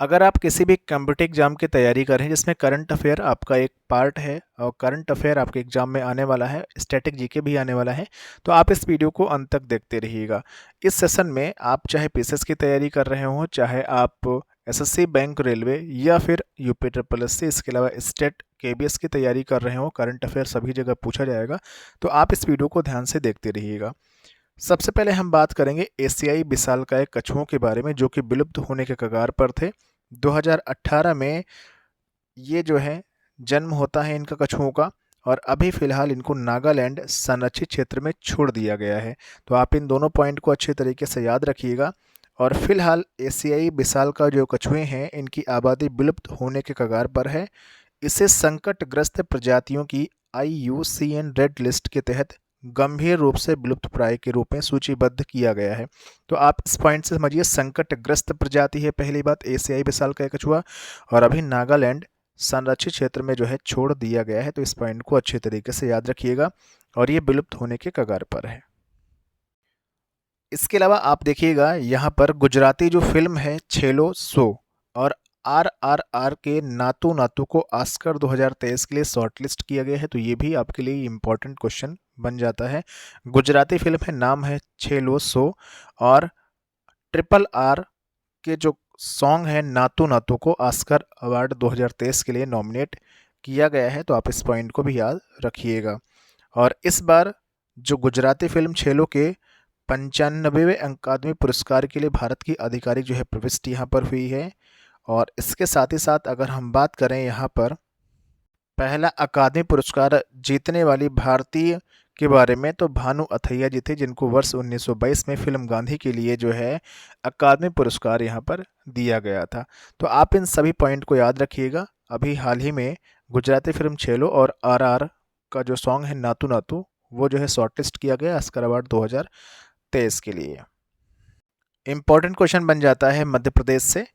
अगर आप किसी भी कॉम्पिटिटिव एग्जाम की तैयारी कर रहे हैं जिसमें करंट अफेयर आपका एक पार्ट है और करंट अफेयर आपके एग्जाम में आने वाला है, स्टैटिक जीके भी आने वाला है, तो आप इस वीडियो को अंत तक देखते रहिएगा। इस सेशन में आप चाहे पीसीएस की तैयारी कर रहे हो, चाहे आप एसएससी, बैंक, रेलवे या फिर यूपी ट्रिपल एस सी, इसके अलावा स्टेट केबीएस की तैयारी कर रहे हो, करंट अफेयर सभी जगह पूछा जाएगा, तो आप इस वीडियो को ध्यान से देखते रहिएगा। सबसे पहले हम बात करेंगे एशियाई विशालकाय कछुओं के बारे में, जो कि विलुप्त होने के कगार पर थे। 2018 में ये जो है जन्म होता है इनका कछुओं का, और अभी फ़िलहाल इनको नागालैंड संरक्षित क्षेत्र में छोड़ दिया गया है। तो आप इन दोनों पॉइंट को अच्छे तरीके से याद रखिएगा। और फिलहाल एशियाई विशालकाय जो कछुए हैं इनकी आबादी विलुप्त होने के कगार पर है। इसे संकटग्रस्त प्रजातियों की IUCN रेड लिस्ट के तहत गंभीर रूप से विलुप्तप्राय के रूप में सूचीबद्ध किया गया है। तो आप इस पॉइंट से समझिए, संकटग्रस्त प्रजाति है पहली बात एशियाई विशालकाय कछुआ, और अभी नागालैंड संरक्षित क्षेत्र में जो है छोड़ दिया गया है। तो इस पॉइंट को अच्छे तरीके से याद रखिएगा, और ये विलुप्त होने के कगार पर है। इसके अलावा आप देखिएगा यहाँ पर गुजराती जो फिल्म है छेलो सो और RRR के नातू नातू को ऑस्कर 2023 के लिए शॉर्टलिस्ट किया गया है। तो ये भी आपके लिए इम्पोर्टेंट क्वेश्चन बन जाता है। गुजराती फिल्म है, नाम है छेलो सो, और RRR के जो सॉन्ग है नातू नातू को ऑस्कर अवार्ड 2023 के लिए नॉमिनेट किया गया है। तो आप इस पॉइंट को भी याद रखिएगा। और इस बार जो गुजराती फिल्म छेलो के 95वें अकादमी पुरस्कार के लिए भारत की आधिकारिक जो है प्रविष्टि यहाँ पर हुई है। और इसके साथ ही साथ अगर हम बात करें यहाँ पर पहला अकादमी पुरस्कार जीतने वाली भारतीय के बारे में, तो भानु अथैया जी थे, जिनको वर्ष 1922 में फिल्म गांधी के लिए जो है अकादमी पुरस्कार यहाँ पर दिया गया था। तो आप इन सभी पॉइंट को याद रखिएगा। अभी हाल ही में गुजराती फिल्म छेलो और RR का जो सॉन्ग है नातू नातू, वो जो है शॉर्टलिस्ट किया गया ऑस्कर अवार्ड 2023 के लिए। इम्पॉर्टेंट क्वेश्चन बन जाता है मध्य प्रदेश से,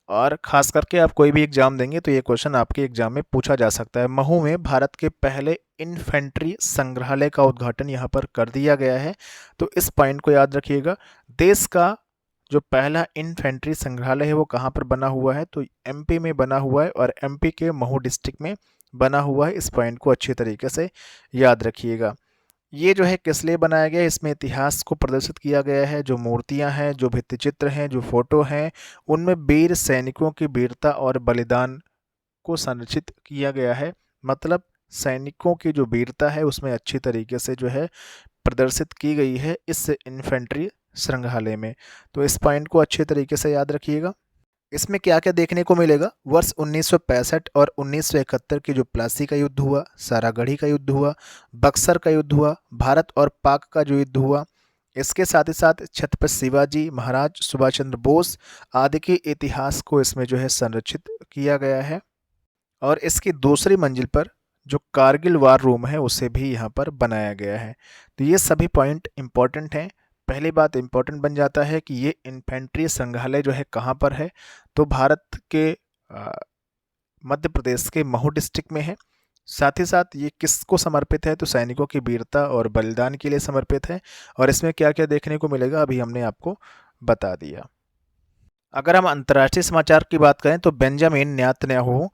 और खास करके आप कोई भी एग्जाम देंगे तो ये क्वेश्चन आपके एग्जाम में पूछा जा सकता है। महू में भारत के पहले इन्फेंट्री संग्रहालय का उद्घाटन यहाँ पर कर दिया गया है। तो इस पॉइंट को याद रखिएगा। देश का जो पहला इन्फेंट्री संग्रहालय है वो कहाँ पर बना हुआ है, तो MP में बना हुआ है, और MP के महू डिस्ट्रिक्ट में बना हुआ है। इस पॉइंट को अच्छे तरीके से याद रखिएगा। ये जो है किस लिए बनाया गया है, इसमें इतिहास को प्रदर्शित किया गया है। जो मूर्तियां हैं, जो भित्तिचित्र हैं, जो फोटो हैं, उनमें वीर सैनिकों की वीरता और बलिदान को संरक्षित किया गया है। मतलब सैनिकों की जो वीरता है उसमें अच्छी तरीके से जो है प्रदर्शित की गई है इस इन्फेंट्री संग्रहालय में। तो इस पॉइंट को अच्छे तरीके से याद रखिएगा। इसमें क्या क्या देखने को मिलेगा, वर्ष 1965 और 1971 की जो प्लासी का युद्ध हुआ, सारागढ़ी का युद्ध हुआ, बक्सर का युद्ध हुआ, भारत और पाक का जो युद्ध हुआ, इसके साथ ही साथ छत्रपति शिवाजी महाराज, सुभाष चंद्र बोस आदि के इतिहास को इसमें जो है संरक्षित किया गया है। और इसकी दूसरी मंजिल पर जो कारगिल वार रूम है उसे भी यहाँ पर बनाया गया है। तो ये सभी पॉइंट इम्पॉर्टेंट हैं। पहली बात इम्पॉर्टेंट बन जाता है कि ये इन्फेंट्री संग्रहालय जो है कहाँ पर है, तो भारत के मध्य प्रदेश के महू डिस्ट्रिक्ट में है। साथ ही साथ ये किसको समर्पित है, तो सैनिकों की वीरता और बलिदान के लिए समर्पित है। और इसमें क्या क्या देखने को मिलेगा अभी हमने आपको बता दिया। अगर हम अंतर्राष्ट्रीय समाचार की बात करें तो बेंजामिन नेतन्याहू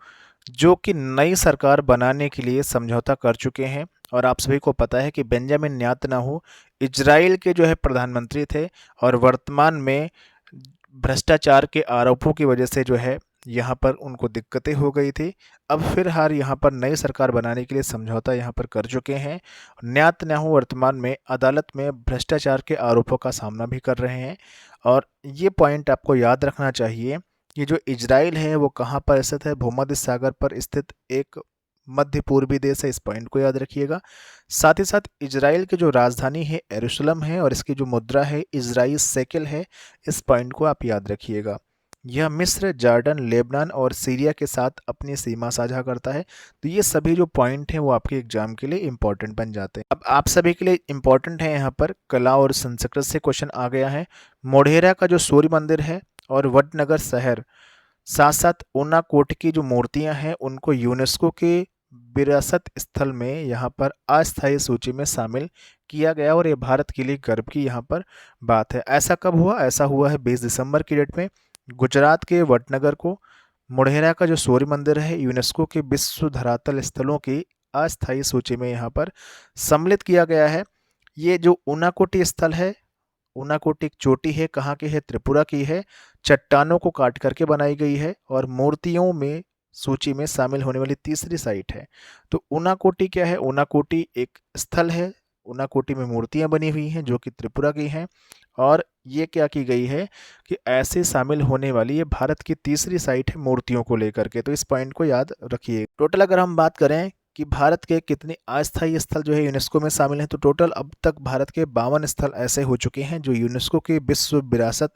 जो कि नई सरकार बनाने के लिए समझौता कर चुके हैं, और आप सभी को पता है कि बेंजामिन नेतन्याहू इजराइल के जो है प्रधानमंत्री थे, और वर्तमान में भ्रष्टाचार के आरोपों की वजह से जो है यहाँ पर उनको दिक्कतें हो गई थी। अब फिर यहाँ पर नई सरकार बनाने के लिए समझौता यहाँ पर कर चुके हैं। नेतन्याहू वर्तमान में अदालत में भ्रष्टाचार के आरोपों का सामना भी कर रहे हैं। और ये पॉइंट आपको याद रखना चाहिए कि जो इजराइल है वो कहाँ पर स्थित है, भूमध्य सागर पर स्थित एक मध्य पूर्वी देश है। इस पॉइंट को याद रखिएगा। साथ ही साथ इजराइल की जो राजधानी है यरूशलेम है, और इसकी जो मुद्रा है इजराइल शेकेल है। इस पॉइंट को आप याद रखिएगा। यह मिस्र, जॉर्डन, लेबनान और सीरिया के साथ अपनी सीमा साझा करता है। तो ये सभी जो पॉइंट हैं वो आपके एग्जाम के लिए इंपॉर्टेंट बन जाते हैं। अब आप सभी के लिए इंपॉर्टेंट है यहाँ पर कला और संस्कृत से क्वेश्चन आ गया है। मोढेरा का जो सूर्य मंदिर है और वडनगर शहर, साथ साथ ऊनाकोट की जो मूर्तियां हैं उनको यूनेस्को के विरासत स्थल में यहाँ पर अस्थायी सूची में शामिल किया गया, और ये भारत के लिए गर्व की यहाँ पर बात है। ऐसा कब हुआ, ऐसा हुआ है 20 दिसंबर की डेट में, गुजरात के वडनगर को मोढेरा का जो सूर्य मंदिर है यूनेस्को के विश्व धरातल स्थलों की अस्थायी सूची में यहाँ पर सम्मिलित किया गया है। ये जो ऊनाकोटी स्थल है, ऊनाकोटी एक चोटी है, कहाँ की है? त्रिपुरा की है। चट्टानों को काट करके बनाई गई है और मूर्तियों में सूची में शामिल होने वाली तीसरी साइट है। तो ऊनाकोटी क्या है? ऊनाकोटी एक स्थल है। ऊनाकोटी में मूर्तियां बनी हुई हैं जो कि त्रिपुरा की हैं और ये क्या की गई है कि ऐसे शामिल होने वाली ये भारत की तीसरी साइट है मूर्तियों को लेकर के। तो इस पॉइंट को याद रखिए। टोटल अगर हम बात करें कि भारत के कितने अस्थायी स्थल जो है यूनेस्को में शामिल हैं, तो टोटल अब तक भारत के 52 स्थल ऐसे हो चुके हैं जो यूनेस्को के विश्व विरासत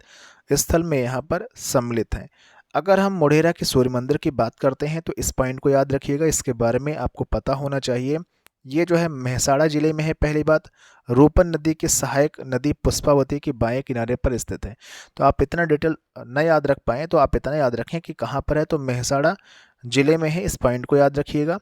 स्थल में यहाँ पर सम्मिलित हैं। अगर हम मोढेरा के सूर्य मंदिर की बात करते हैं तो इस पॉइंट को याद रखिएगा, इसके बारे में आपको पता होना चाहिए। ये जो है मेहसाणा जिले में है। पहली बात, रूपन नदी के सहायक नदी पुष्पावती के बाएं किनारे पर स्थित है। तो आप इतना डिटेल न याद रख पाएँ तो आप इतना याद रखें कि कहाँ पर है, तो मेहसाणा जिले में है। इस पॉइंट को याद रखिएगा।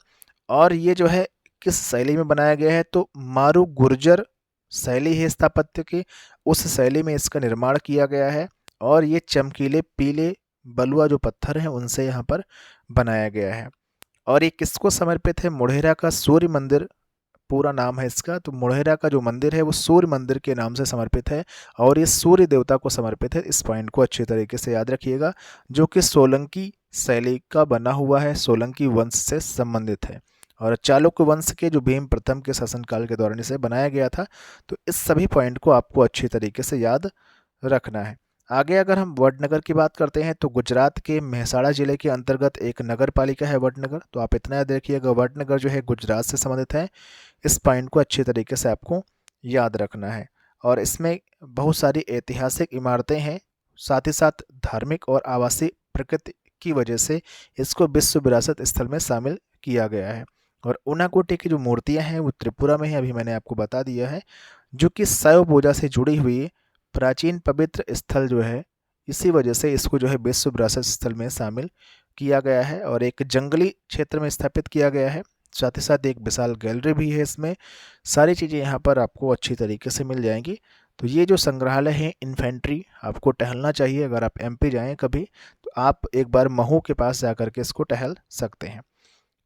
और ये जो है किस शैली में बनाया गया है, तो मारू गुर्जर शैली है स्थापत्य की, उस शैली में इसका निर्माण किया गया है। और ये चमकीले पीले बलुआ जो पत्थर हैं उनसे यहाँ पर बनाया गया है। और ये किसको समर्पित है? मोढेरा का सूर्य मंदिर पूरा नाम है इसका। तो मोढेरा का जो मंदिर है वो सूर्य मंदिर के नाम से समर्पित है और ये सूर्य देवता को समर्पित है। इस पॉइंट को अच्छे तरीके से याद रखिएगा, जो कि सोलंकी शैली का बना हुआ है, सोलंकी वंश से संबंधित है और चालुक्य वंश के जो भीम प्रथम के शासनकाल के दौरान इसे बनाया गया था। तो इस सभी पॉइंट को आपको अच्छी तरीके से याद रखना है। आगे अगर हम वडनगर की बात करते हैं तो गुजरात के मेहसाणा जिले के अंतर्गत एक नगर पालिका है वडनगर। तो आप इतना याद रखिएगा, वडनगर जो है गुजरात से संबंधित है। इस पॉइंट को अच्छी तरीके से आपको याद रखना है। और इसमें बहुत सारी ऐतिहासिक इमारतें हैं, साथ ही साथ धार्मिक और आवासीय प्रकृति की वजह से इसको विश्व विरासत स्थल में शामिल किया गया है। और ऊनाकोटी की जो मूर्तियां हैं वो त्रिपुरा में है, अभी मैंने आपको बता दिया है, जो कि शैव पूजा से जुड़ी हुई प्राचीन पवित्र स्थल जो है, इसी वजह से इसको जो है विश्व विरासत स्थल में शामिल किया गया है और एक जंगली क्षेत्र में स्थापित किया गया है। साथ ही साथ एक विशाल गैलरी भी है इसमें। सारी चीज़ें यहाँ पर आपको अच्छी तरीके से मिल जाएंगी। तो ये जो संग्रहालय है इन्फेंट्री, आपको टहलना चाहिए। अगर आप एमपी जाएं कभी तो आप एक बार महू के पास जा कर के इसको टहल सकते हैं।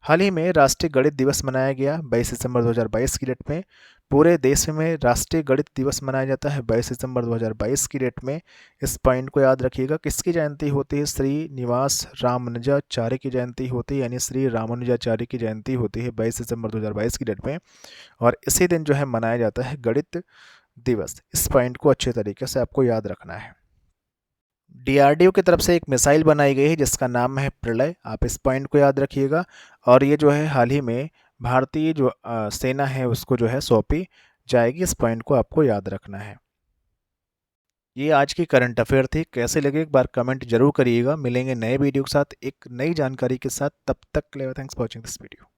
हाल ही में राष्ट्रीय गणित दिवस मनाया गया 22 दिसंबर 2022 की डेट में। पूरे देश में राष्ट्रीय गणित दिवस मनाया जाता है 22 दिसंबर 2022 की डेट में। इस पॉइंट को याद रखिएगा। किसकी जयंती होती है? श्रीनिवास रामानुजाचार्य की जयंती होती है, यानी श्री रामानुजाचार्य की जयंती होती है 22 दिसंबर 2022 की डेट में। और इसी दिन जो है मनाया जाता है गणित दिवस। इस पॉइंट को अच्छे तरीके से आपको याद रखना है। डीआरडीओ की तरफ से एक मिसाइल बनाई गई है जिसका नाम है प्रलय। आप इस पॉइंट को याद रखिएगा। और ये जो है हाल ही में भारतीय जो सेना है उसको जो है सौंपी जाएगी। इस पॉइंट को आपको याद रखना है। ये आज की करंट अफेयर थी। कैसे लगे एक बार कमेंट जरूर करिएगा। मिलेंगे नए वीडियो के साथ, एक नई जानकारी के साथ। तब तक के लिए thanks for watching this video.